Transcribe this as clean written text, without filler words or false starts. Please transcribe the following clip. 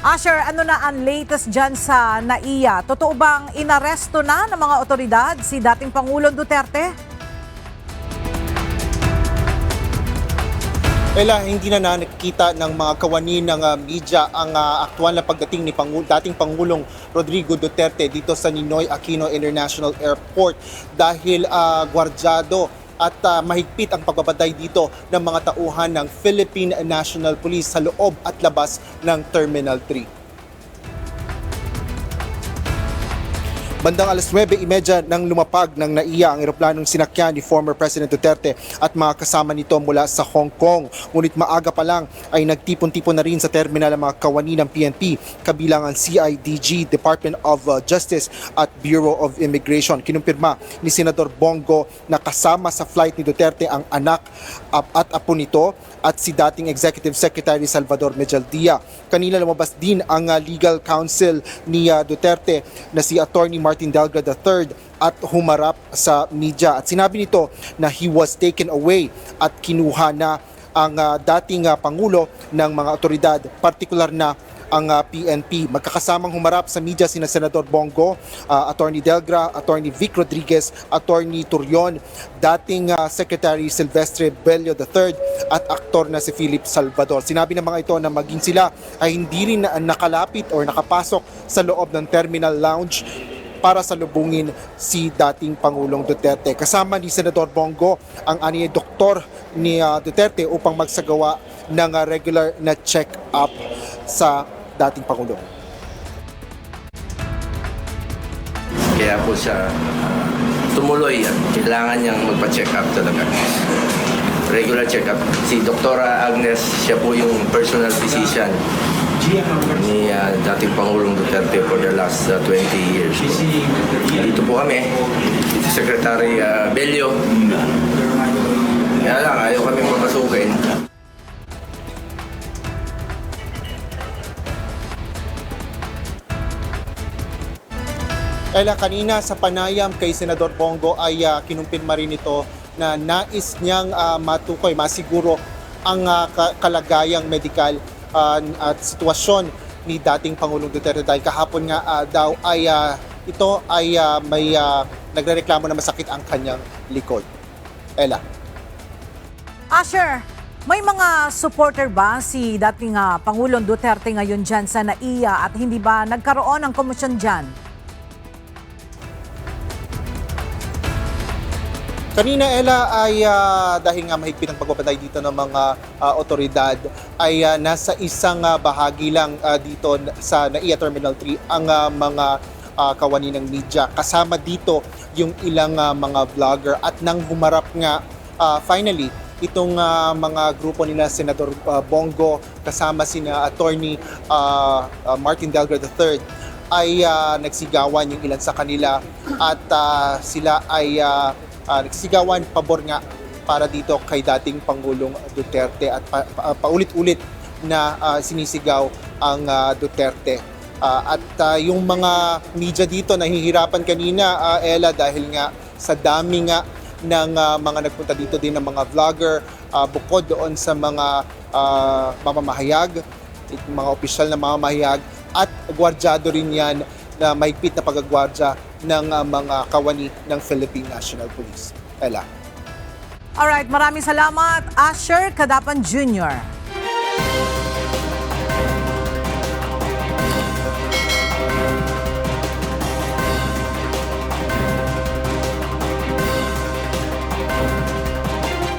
Asher, ano na ang latest dyan sa NAIA? Totoo bang inaresto na ng mga otoridad si dating Pangulong Duterte? Hindi na nakikita ng mga kawani ng media ang aktual na pagdating ni dating Pangulong Rodrigo Duterte dito sa Ninoy Aquino International Airport dahil gwardyado at mahigpit ang pagbabatay dito ng mga tauhan ng Philippine National Police sa loob at labas ng Terminal 3. Bandang alas 9:30 nang lumapag ng NAIA ang eroplanong sinakyan ni former President Duterte at mga kasama nito mula sa Hong Kong. Ngunit maaga pa lang ay nagtipon-tipon na rin sa terminal ang mga kawani ng PNP, kabilang ang CIDG, Department of Justice at Bureau of Immigration. Kinumpirma ni Senador Bongo na kasama sa flight ni Duterte ang anak at apo nito at si dating Executive Secretary Salvador Mejaldía. Kanina lumabas din ang legal counsel ni Duterte na si Attorney Martin Delgado III at humarap sa media. At sinabi nito na he was taken away at kinuha na ang dating Pangulo ng mga otoridad, partikular na ang PNP. Magkakasamang humarap sa media sina Senador Bongo, Attorney Delgra, Attorney Vic Rodriguez, Attorney Turion, dating Secretary Silvestre Bello III at aktor na si Philip Salvador. Sinabi ng mga ito na maging sila ay hindi rin nakalapit o nakapasok sa loob ng terminal lounge para salubungin si dating Pangulong Duterte. Kasama ni Senador Bongo ang aniyay doktor ni Duterte upang magsagawa ng regular na check-up sa dating Pangulo. Kaya po siya tumuloy at kailangan niyang magpa-check up talaga. Regular check up. Si Dr. Agnes, siya po yung personal physician ni dating Pangulong Duterte for the last 20 years. Dito po kami, si Secretary Bello. Kaya lang, ayaw kami papasukin. Kanina sa panayam kay Senador Bongo ay kinumpirma rin ito na nais niyang matukoy, masiguro ang kalagayang medikal at sitwasyon ni dating Pangulong Duterte dahil kahapon nga daw ay ito ay may nagrereklamo na masakit ang kanyang likod. Asher, may mga supporter ba si dating Pangulong Duterte ngayon dyan sa NAIA at hindi ba nagkaroon ng komosyon dyan? Kanina ay dahil nga mahigpit ang pagbabatay dito ng mga otoridad ay nasa isang bahagi lang dito sa NAIA Terminal 3 ang mga kawani ng media. Kasama dito yung ilang mga vlogger at nang humarap nga finally itong mga grupo nila Senador Bongo kasama sina Attorney Martin Delgado III ay nagsigawan yung ilan sa kanila at sila ay nagsisigawan pabor nga para dito kay dating Pangulong Duterte at paulit-ulit na sinisigaw ang Duterte. Yung mga media dito nahihirapan kanina, dahil nga sa dami nga ng mga nagpunta dito din ng mga vlogger, bukod doon sa mga mamamahayag, mga opisyal na mamamahayag at gwardyado rin yan na mahigpit na pagagwardya ng mga kawani ng Philippine National Police. Alright, maraming salamat, Asher Cadapan Jr.